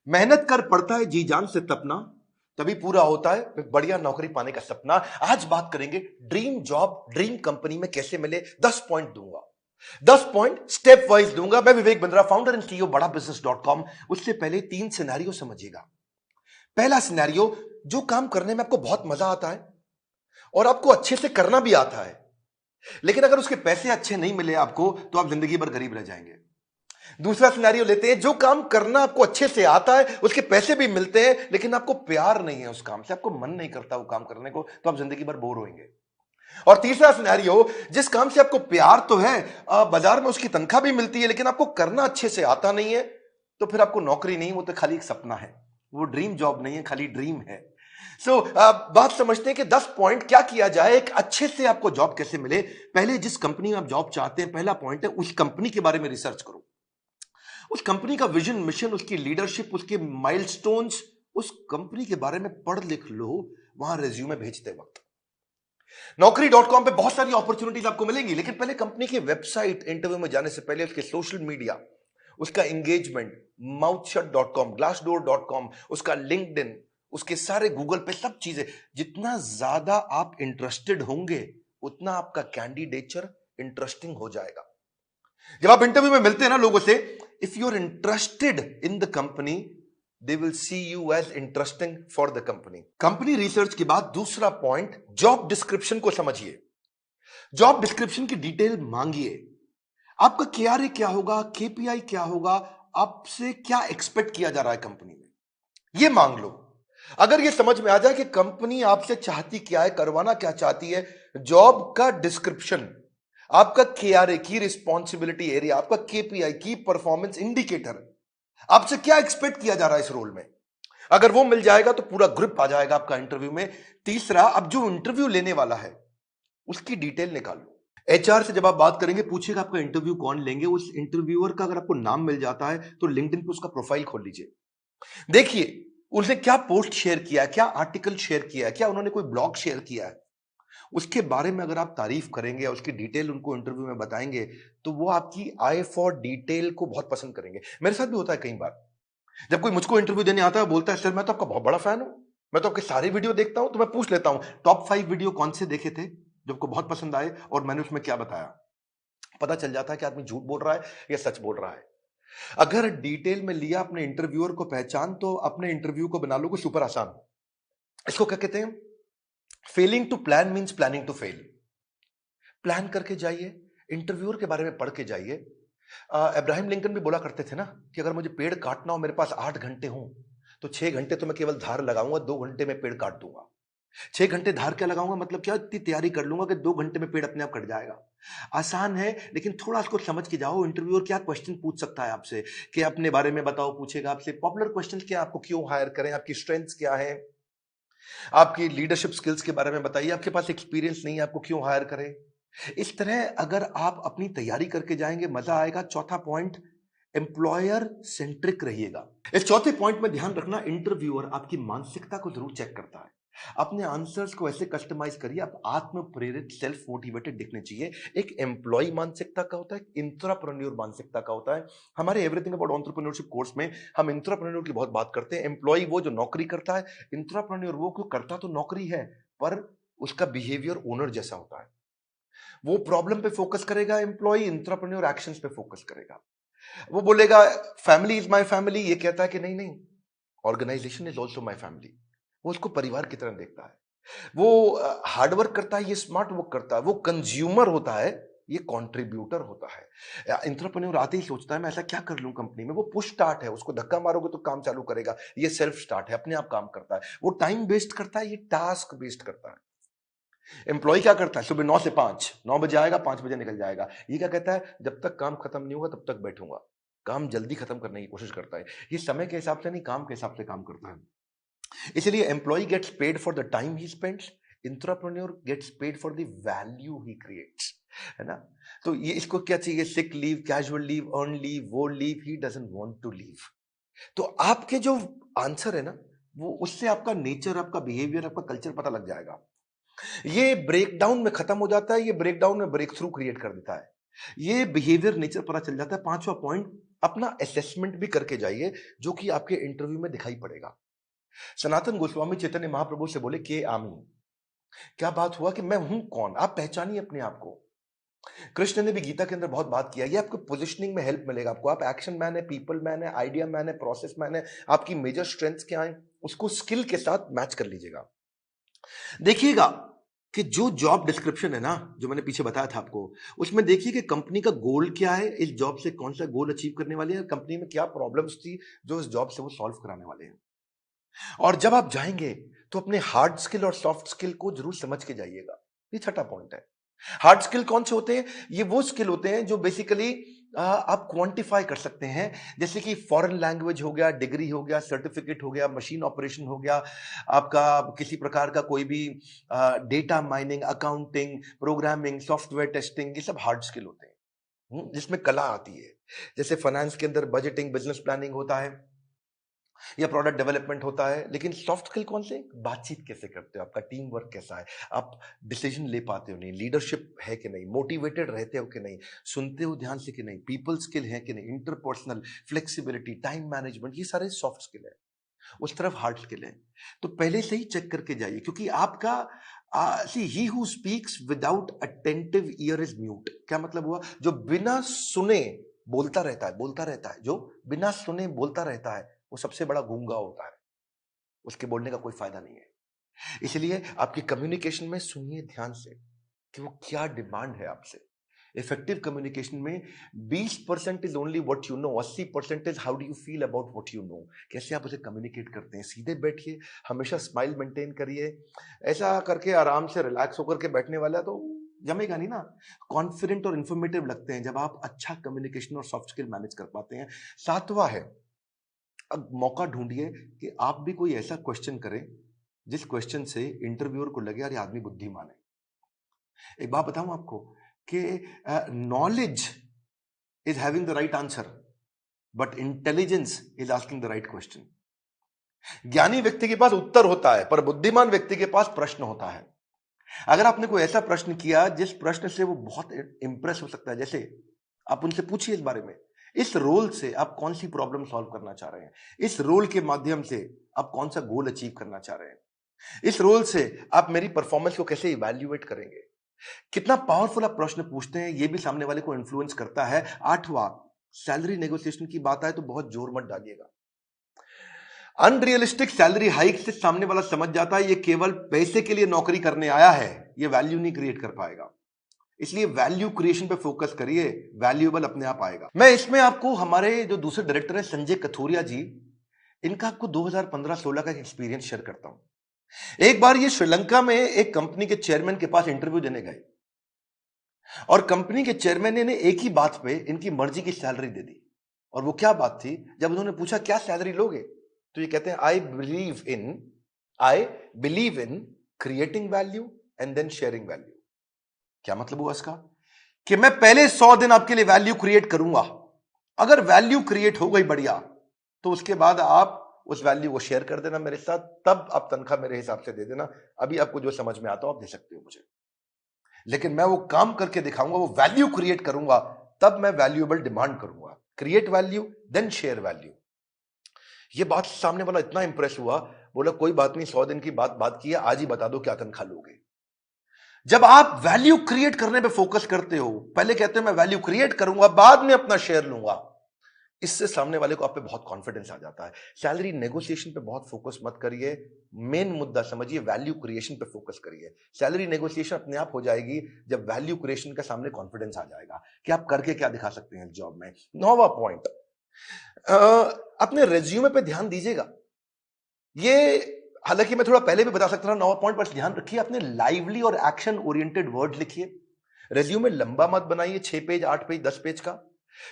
मेहनत कर पड़ता है जी जान से तपना, तभी पूरा होता है एक बढ़िया नौकरी पाने का सपना। आज बात करेंगे ड्रीम जॉब ड्रीम कंपनी में कैसे मिले। 10 पॉइंट दूंगा, 10 पॉइंट स्टेप वाइज दूंगा। मैं Vivek Bindra, founder and CEO बड़ा बिजनेस डॉट कॉम। उससे पहले 3 सिनेरियो समझिएगा। पहला सिनेरियो, जो काम करने में आपको बहुत मजा आता है और आपको अच्छे से करना भी आता है, लेकिन अगर उसके पैसे अच्छे नहीं मिले आपको तो आप जिंदगी भर गरीब रह जाएंगे। दूसरा सिनेरियो लेते हैं, जो काम करना आपको अच्छे से आता है, उसके पैसे भी मिलते हैं, लेकिन आपको प्यार नहीं है उस काम से, आपको मन नहीं करता वो काम करने को, तो आप जिंदगी भर बोर होंगे। और तीसरा सिनेरियो, जिस काम से आपको प्यार तो है, बाजार में उसकी तनख्वाह भी मिलती है, लेकिन आपको करना अच्छे से आता नहीं है, तो फिर आपको नौकरी नहीं, वो तो खाली एक सपना है, वो ड्रीम जॉब नहीं है, खाली ड्रीम है। सो बात समझते हैं कि 10 पॉइंट क्या किया जाए, एक अच्छे से आपको जॉब कैसे मिले। पहले जिस कंपनी में आप जॉब चाहते हैं, पहला पॉइंट है उस कंपनी के बारे में रिसर्च करो। उस कंपनी का विजन, मिशन, उसकी लीडरशिप, उसके माइलस्टोन्स, उस कंपनी के बारे में पढ़ लिख लो वहां रेज्यूमे भेजते वक्त। Naukri.com पे बहुत सारी अपॉर्चुनिटीज आपको मिलेंगी, लेकिन पहले कंपनी की वेबसाइट, इंटरव्यू में जाने से पहले उसके सोशल मीडिया, उसका एंगेजमेंट, mouthshut.com, glassdoor.com, उसका लिंक्डइन, उसके सारे गूगल पे सब चीजें, जितना ज्यादा आप इंटरेस्टेड होंगे उतना आपका कैंडिडेचर इंटरेस्टिंग हो जाएगा। जब आप इंटरव्यू में मिलते हैं ना लोगों से, if you are interested in the company, they will see you as interesting for the company. Company research के बाद दूसरा पॉइंट, जॉब डिस्क्रिप्शन को समझिए। जॉब डिस्क्रिप्शन की डिटेल मांगिए। आपका केआरए क्या होगा, केपीआई क्या होगा, आपसे क्या एक्सपेक्ट किया जा रहा है कंपनी में, यह मांग लो। अगर यह समझ में आ जाए कि कंपनी आपसे चाहती क्या है, करवाना क्या चाहती है, जॉब का डिस्क्रिप्शन, आपका केआरए की रिस्पॉन्सिबिलिटी एरिया, आपका केपीआई की परफॉर्मेंस इंडिकेटर, आपसे क्या एक्सपेक्ट किया जा रहा है इस रोल में, अगर वो मिल जाएगा तो पूरा ग्रिप आ जाएगा आपका इंटरव्यू में। तीसरा, अब जो इंटरव्यू लेने वाला है उसकी डिटेल निकालो। एचआर से जब आप बात करेंगे, पूछेगा आपका इंटरव्यू कौन लेंगे, उस इंटरव्यूअर का अगर आपको नाम मिल जाता है तो लिंक्डइन पे उसका प्रोफाइल खोल लीजिए। देखिए उसने क्या पोस्ट शेयर किया है, क्या आर्टिकल शेयर किया है, क्या उन्होंने कोई ब्लॉग शेयर किया है, उसके बारे में अगर आप तारीफ करेंगे, उसकी डिटेल उनको इंटरव्यू में बताएंगे, तो वो आपकी आई फॉर डिटेल को बहुत पसंद करेंगे। मेरे साथ भी होता है कई बार, जब कोई मुझको इंटरव्यू देने आता है, बोलता है सर मैं तो आपका बहुत बड़ा फैन हूं, मैं तो आपके सारे वीडियो देखता हूं, तो मैं पूछ लेता हूं टॉप 5 वीडियो कौन से देखे थे जो आपको बहुत पसंद आए और मैंने उसमें क्या बताया। पता चल जाता है कि आदमी झूठ बोल रहा है या सच बोल रहा है। अगर डिटेल में लिया अपने इंटरव्यूअर को पहचान, तो अपने इंटरव्यू को बना लोगे सुपर आसान। इसको क्या कहते हैं, failing to plan means planning to fail. Plan करके जाइए, इंटरव्यूअर के बारे में पढ़ के जाइए। अब्राहम लिंकन भी बोला करते थे ना कि अगर मुझे पेड़ काटना हो, मेरे पास 8 घंटे हो, तो 6 घंटे तो मैं केवल धार लगाऊंगा, 2 घंटे में पेड़ काट दूंगा। 6 घंटे धार क्या लगाऊंगा, मतलब क्या, इतनी तैयारी कर लूंगा कि 2 घंटे में पेड़ अपने आप कट जाएगा। आसान है, लेकिन थोड़ा इसको समझ के जाओ। इंटरव्यूअर क्या क्वेश्चन पूछ सकता है आपसे, कि अपने बारे में बताओ, पूछेगा आपसे पॉपुलर क्वेश्चन क्या, आपको क्यों हायर करें, आपकी स्ट्रेंथ्स क्या है, आपकी लीडरशिप स्किल्स के बारे में बताइए, आपके पास एक्सपीरियंस नहीं है, आपको क्यों हायर करें। इस तरह अगर आप अपनी तैयारी करके जाएंगे, मजा आएगा। चौथा पॉइंट, एम्प्लॉयर सेंट्रिक रहिएगा। इस चौथे पॉइंट में ध्यान रखना, इंटरव्यूअर आपकी मानसिकता को जरूर चेक करता है। अपने आंसर्स को ऐसे कस्टमाइज करिए, आप आत्म प्रेरित, सेल्फ मोटिवेटेड दिखने चाहिए। एक एम्प्लॉय मानसिकता का होता है, इंट्राप्रेन्योर मानसिकता का होता है। हमारे एवरीथिंग अबाउट एंटरप्रेन्योरशिप कोर्स में हम इंट्राप्रेन्योर की बहुत बात करते हैं। एम्प्लॉय वो जो नौकरी करता है, इंट्राप्रेन्योर वो क्यों करता तो नौकरी है, पर उसका बिहेवियर ओनर जैसा होता है। वो प्रॉब्लम पे फोकस करेगा, एम्प्लॉय इंट्राप्रेन्योर एक्शंस पे फोकस करेगा। वो बोलेगा फैमिली इज माय फैमिली, ये कहता है कि नहीं नहीं, organisation is also my family. वो उसको परिवार की तरह देखता है। वो हार्डवर्क करता है, ये स्मार्ट वर्क करता है। वो कंज्यूमर होता है, ये कंट्रीब्यूटर होता है। एंटरप्रेन्योर आते ही सोचता है मैं ऐसा क्या कर लूं कंपनी में। वो पुश स्टार्ट है, उसको धक्का मारोगे तो काम चालू करेगा। ये सेल्फ स्टार्ट है, अपने आप काम करता है। वो टाइम वेस्ट करता है, ये टास्क वेस्ट करता है। एम्प्लॉय क्या करता है, सुबह 9 से 5, 9 बजे आएगा, 5 बजे निकल जाएगा। ये क्या कहता है, जब तक काम खत्म नहीं होगा तब तक बैठूंगा। काम जल्दी खत्म करने की कोशिश करता है। ये समय के हिसाब से नहीं, काम के हिसाब से काम करता है। इसलिए employee gets paid for the time he spends, intrapreneur gets paid for the value he creates, है ना। तो ये इसको क्या चाहिए, sick leave, casual leave, earn leave, वो leave he doesn't want to leave. तो आपके जो आंसर है ना, वो उससे आपका नेचर, आपका बिहेवियर, आपका कल्चर पता लग जाएगा। ये ब्रेकडाउन में खत्म हो जाता है, ये ब्रेकडाउन में ब्रेक थ्रू क्रिएट कर देता है। ये बिहेवियर नेचर पता चल जाता है। पांचवा पॉइंट, अपना असेसमेंट भी करके जाइए, जो कि आपके इंटरव्यू में दिखाई पड़ेगा। सनातन गोस्वामी चैतन्य महाप्रभु से बोले के आमी, क्या बात हुआ कि मैं हूं कौन, आप पहचानिए अपने आप को। कृष्ण ने भी गीता के अंदर बहुत बात किया, ये आपको पोजिशनिंग में हेल्प मिलेगा आपको। आप एक्शन मैन है, पीपल मैन है, आइडिया मैन है, प्रोसेस मैन है, आपकी मेजर स्ट्रेंथ्स क्या है, उसको स्किल के साथ मैच कर लीजिएगा। देखिएगा कि जो जॉब डिस्क्रिप्शन है ना, जो मैंने पीछे बताया था आपको, उसमें देखिए कि कंपनी का गोल क्या है, इस जॉब से कौन सा गोल अचीव करने वाले हैं, कंपनी में क्या प्रॉब्लम्स थी जो इस जॉब से वो सॉल्व कराने वाले हैं। और जब आप जाएंगे तो अपने हार्ड स्किल और सॉफ्ट स्किल को जरूर समझ के जाइएगा। ये छठा पॉइंट है। हार्ड स्किल कौन से होते हैं? ये वो स्किल होते हैं जो बेसिकली आप क्वांटिफाई कर सकते हैं, जैसे कि फॉरेन लैंग्वेज हो गया, डिग्री हो गया, सर्टिफिकेट हो गया, मशीन ऑपरेशन हो गया, आपका किसी प्रकार का कोई भी data mining, accounting, programming, software testing, ये सब हार्ड स्किल होते हैं। जिसमें कला आती है। जैसे फाइनेंस के अंदर बजटिंग, बिजनेस प्लानिंग होता है या प्रोडक्ट डेवलपमेंट होता है। लेकिन सॉफ्ट स्किल कौन से? बातचीत कैसे करते हो, आपका टीम वर्क कैसा है, आप डिसीजन ले पाते हो नहीं, लीडरशिप है कि नहीं, मोटिवेटेड रहते हो कि नहीं, सुनते हो ध्यान से कि नहीं, पीपल स्किल है कि नहीं, इंटरपर्सनल फ्लेक्सिबिलिटी, टाइम मैनेजमेंट, ये सारे सॉफ्ट स्किल है। उस तरफ हार्ड स्किल है। तो पहले से ही चेक करके जाइए, क्योंकि आपका see he who speaks without attentive ear is mute. क्या मतलब हुआ? जो बिना सुने बोलता रहता है, बोलता रहता है, जो बिना सुने बोलता रहता है, वो सबसे बड़ा गूंगा होता है। उसके बोलने का कोई फायदा नहीं है। इसलिए आपकी कम्युनिकेशन में सुनिए ध्यान से कि वो क्या डिमांड है आपसे। इफेक्टिव कम्युनिकेशन में 20% is only what you know, 80% is how do you feel about what you know. कैसे आप उसे कम्युनिकेट करते हैं। सीधे बैठिए, हमेशा स्माइल मेंटेन करिए। ऐसा करके आराम से रिलैक्स होकर के बैठने वाला तो जमेगा नहीं ना। कॉन्फिडेंट और इंफॉर्मेटिव लगते हैं जब आप अच्छा कम्युनिकेशन और सॉफ्ट स्किल मैनेज कर पाते हैं। सातवां है, अब मौका ढूंढिए कि आप भी कोई ऐसा क्वेश्चन करें जिस क्वेश्चन से इंटरव्यूअर को लगे यार ये आदमी बुद्धिमान है। एक बात बताऊं आपको कि knowledge is having the right answer, but intelligence is asking the right question. ज्ञानी व्यक्ति के पास उत्तर होता है, पर बुद्धिमान व्यक्ति के पास प्रश्न होता है। अगर आपने कोई ऐसा प्रश्न किया जिस प्रश्न से वो बहुत इंप्रेस हो सकता है, जैसे आप उनसे पूछिए इस बारे में, इस रोल से आप कौन सी प्रॉब्लम सॉल्व करना चाह रहे हैं, इस रोल के माध्यम से आप कौन सा गोल अचीव करना चाह रहे हैं, इस रोल से आप मेरी परफॉर्मेंस को कैसे इवैल्यूएट करेंगे। कितना पावरफुल आप प्रश्न पूछते हैं, यह भी सामने वाले को इन्फ्लुएंस करता है। आठवां, सैलरी नेगोशिएशन की बात आए तो बहुत जोर मत डालिएगा। अनरियलिस्टिक सैलरी हाइक से सामने वाला समझ जाता है ये केवल पैसे के लिए नौकरी करने आया है, ये वैल्यू नहीं क्रिएट कर पाएगा। इसलिए वैल्यू क्रिएशन पे फोकस करिए, वैल्यूएबल अपने आप आएगा। मैं इसमें आपको हमारे जो दूसरे डायरेक्टर हैं संजय कथोरिया जी, इनका आपको 2015-16 का एक्सपीरियंस शेयर करता हूं। एक बार ये श्रीलंका में एक कंपनी के चेयरमैन के पास इंटरव्यू देने गए और कंपनी के चेयरमैन ने एक ही बात पे इनकी मर्जी की सैलरी दे दी। और वो क्या बात थी? जब उन्होंने पूछा क्या सैलरी लोगे, तो ये कहते हैं I believe in creating value and then sharing value. क्या मतलब हुआ इसका? कि मैं पहले 100 दिन आपके लिए वैल्यू क्रिएट करूंगा, अगर वैल्यू क्रिएट हो गई बढ़िया, तो उसके बाद आप उस वैल्यू को शेयर कर देना मेरे साथ, तब आप तनख्वाह मेरे हिसाब से दे देना। अभी आपको जो समझ में आता हो आप दे सकते हो मुझे, लेकिन मैं वो काम करके दिखाऊंगा, वो वैल्यू क्रिएट करूंगा, तब मैं वैल्यूएबल डिमांड करूंगा। Create value then share value. ये बात सामने वाला इतना इंप्रेस हुआ, बोला कोई बात नहीं, 100 दिन की बात की है, आज ही बता दो क्या तनख्वाह लोगे। जब आप वैल्यू क्रिएट करने पे फोकस करते हो, पहले कहते हो मैं वैल्यू क्रिएट करूंगा, बाद में अपना शेयर लूंगा, इससे सामने वाले को आप पे बहुत कॉन्फिडेंस आ जाता है। सैलरी नेगोशिएशन पे बहुत फोकस मत करिए, मेन मुद्दा समझिए, वैल्यू क्रिएशन पे फोकस करिए। सैलरी नेगोशिएशन अपने आप हो जाएगी जब वैल्यू क्रिएशन का सामने कॉन्फिडेंस आ जाएगा कि आप करके क्या दिखा सकते हैं जॉब में। 9वां पॉइंट, अपने रेज्यूमे पे ध्यान दीजिएगा। ये हालांकि मैं थोड़ा पहले भी बता सकता था 9वां पॉइंट, पर ध्यान रखिए अपने लाइवली और एक्शन ओरिएंटेड वर्ड लिखिए। रेज्यूमे लंबा मत बनाइए, 6 पेज 8 पेज 10 पेज का,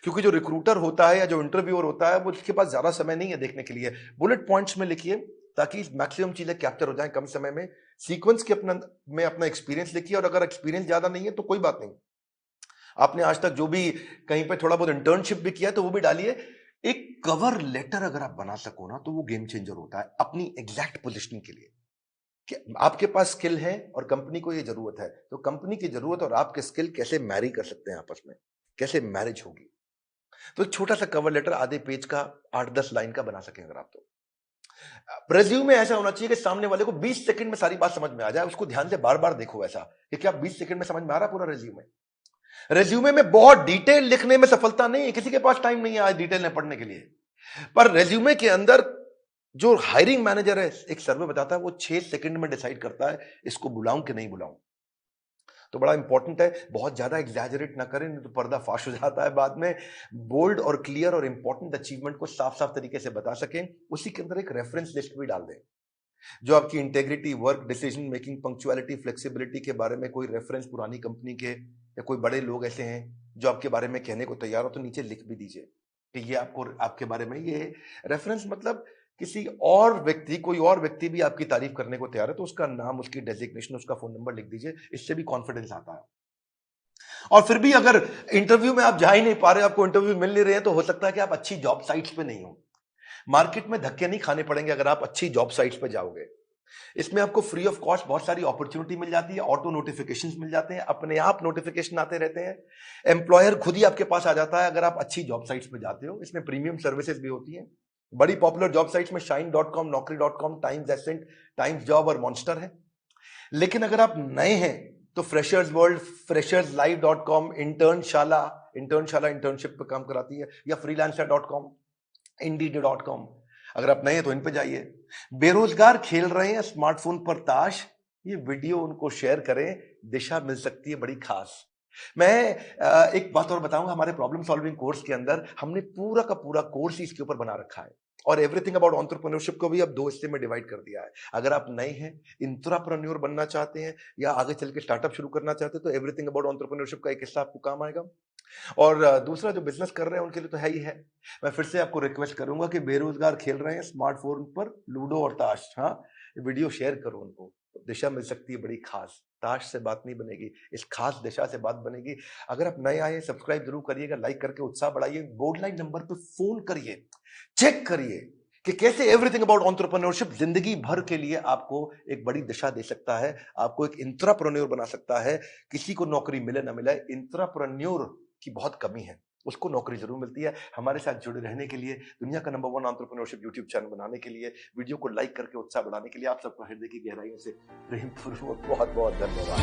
क्योंकि जो रिक्रूटर होता है या जो इंटरव्यूअर होता है वो उसके पास ज्यादा समय नहीं है देखने के लिए। बुलेट पॉइंट्स में लिखिए ताकि मैक्सिमम चीजें कैप्चर हो जाएं कम समय में। सीक्वेंस के अपना एक्सपीरियंस लिखिए, और अगर एक्सपीरियंस ज्यादा नहीं है तो कोई बात नहीं, आपने आज तक जो भी कहीं पे थोड़ा बहुत इंटर्नशिप भी किया तो वो भी डालिए। एक कवर लेटर अगर आप बना सको ना तो वो गेम चेंजर होता है अपनी एग्जैक्ट पोजिशनिंग के लिए, कि आपके पास स्किल है और कंपनी को ये जरूरत है, तो कंपनी की जरूरत और आपके स्किल कैसे मैरी कर सकते हैं आपस में, कैसे मैरिज होगी। तो एक छोटा सा कवर लेटर आधे पेज का 8-10 लाइन का बना सकें अगर आप तो। रेज्यूमे ऐसा होना चाहिए कि सामने वाले को 20 सेकंड में सारी बात समझ में आ जाए, उसको ध्यान से बार-बार देखो ऐसा, कि क्या 20 सेकंड में समझ में आ रहा है पूरा रेज्यूमे? रेज्यूमे में बहुत डिटेल लिखने में सफलता नहीं है, किसी के पास टाइम नहीं है आज डिटेल में पढ़ने के लिए। पर रेज्यूमे के अंदर जो हायरिंग मैनेजर है, एक सर्वे बताता है वो 6 सेकंड में डिसाइड करता है इसको बुलाऊं कि नहीं बुलाऊं। तो बड़ा इंपॉर्टेंट है, बहुत ज्यादा एग्जैजरेट ना करें, नहीं तो पर्दा फाश हो जाता है बाद में। बोल्ड और क्लियर और इंपॉर्टेंट अचीवमेंट को साफ साफ तरीके से बता सकें, उसी के अंदर एक रेफरेंस लिस्ट भी डाल दें। जो आपकी integrity, work, decision making, punctuality, flexibility के बारे में कोई रेफरेंस पुरानी कंपनी के या कोई बड़े लोग ऐसे हैं जो आपके बारे में कहने को तैयार हो, तो नीचे लिख भी दीजिए कि ये आपको आपके बारे में ये रेफरेंस, मतलब किसी और व्यक्ति, कोई और व्यक्ति भी आपकी तारीफ करने को तैयार है तो उसका नाम, उसकी डेजिग्नेशन, उसका फोन नंबर लिख दीजिए। इससे भी कॉन्फिडेंस आता है। और फिर भी अगर इंटरव्यू में आप जा ही नहीं पा रहे, आपको इंटरव्यू मिल नहीं रहे हैं, तो हो सकता है कि आप अच्छी जॉब साइट्स पे नहीं हो। मार्केट में धक्के नहीं खाने पड़ेंगे अगर आप अच्छी जॉब साइट्स पे जाओगे। इसमें आपको फ्री ऑफ कॉस्ट बहुत सारी अपॉर्चुनिटी मिल जाती है, ऑटो नोटिफिकेशंस मिल जाते हैं, अपने आप नोटिफिकेशन आते रहते हैं, एम्प्लॉयर खुद ही आपके पास आ जाता है अगर आप अच्छी जॉब साइट्स पे जाते हो। इसमें प्रीमियम सर्विसेज भी होती हैं। बड़ी पॉपुलर जॉब साइट्स में shine.com, naukri.com, Times Ascent, Times job और मॉन्स्टर है। लेकिन अगर आप नए हैं तो freshers world, fresherslive.com, Internshala internship पे काम कराती है, या freelancer.com, indeed.com। अगर आप नए हैं तो इन पे जाइए। बेरोजगार खेल रहे हैं स्मार्टफोन पर ताश, ये वीडियो उनको शेयर करें, दिशा मिल सकती है बड़ी खास। मैं एक बात और बताऊंगा, हमारे प्रॉब्लम सॉल्विंग कोर्स के अंदर हमने पूरा का पूरा कोर्स इसके ऊपर बना रखा है, और एवरीथिंग अबाउट एंटरप्रेन्योरशिप को भी अब 2 हिस्से में डिवाइड कर दिया है। अगर आप नए हैं, इंट्राप्रेन्योर बनना चाहते हैं, या आगे चल के स्टार्टअप शुरू करना चाहते हैं, तो एवरीथिंग अबाउट एंटरप्रेन्योरशिप का एक हिस्सा आपको काम आएगा। और दूसरा जो बिजनेस कर रहे हैं उनके लिए तो है ही है। मैं फिर से आपको रिक्वेस्ट करूंगा कि बेरोजगार खेल रहे हैं स्मार्टफोन पर लूडो और ताश, हाँ, वीडियो शेयर करो उनको, दिशा मिल सकती है बड़ी खास। ताश से बात नहीं बनेगी, इस खास दिशा से बात बनेगी। अगर आप नए आए, सब्सक्राइब जरूर करिएगा, लाइक करके उत्साह बढ़ाइए, बोर्ड लाइन नंबर पे फोन करिए, चेक करिए कि कैसे एवरीथिंग अबाउट एंटरप्रेन्योरशिप जिंदगी भर के लिए आपको एक बड़ी दिशा दे सकता है, आपको एक इंट्राप्रेन्योर बना सकता है। किसी को नौकरी मिले ना मिले, इंट्राप्रेन्योर की बहुत कमी है, उसको नौकरी जरूर मिलती है। हमारे साथ जुड़े रहने के लिए, दुनिया का नंबर 1 एंटरप्रेन्योरशिप यूट्यूब चैनल बनाने के लिए, वीडियो को लाइक करके उत्साह बढ़ाने के लिए आप सबको हृदय की गहराइयों से प्रेम पूर्वक बहुत बहुत धन्यवाद।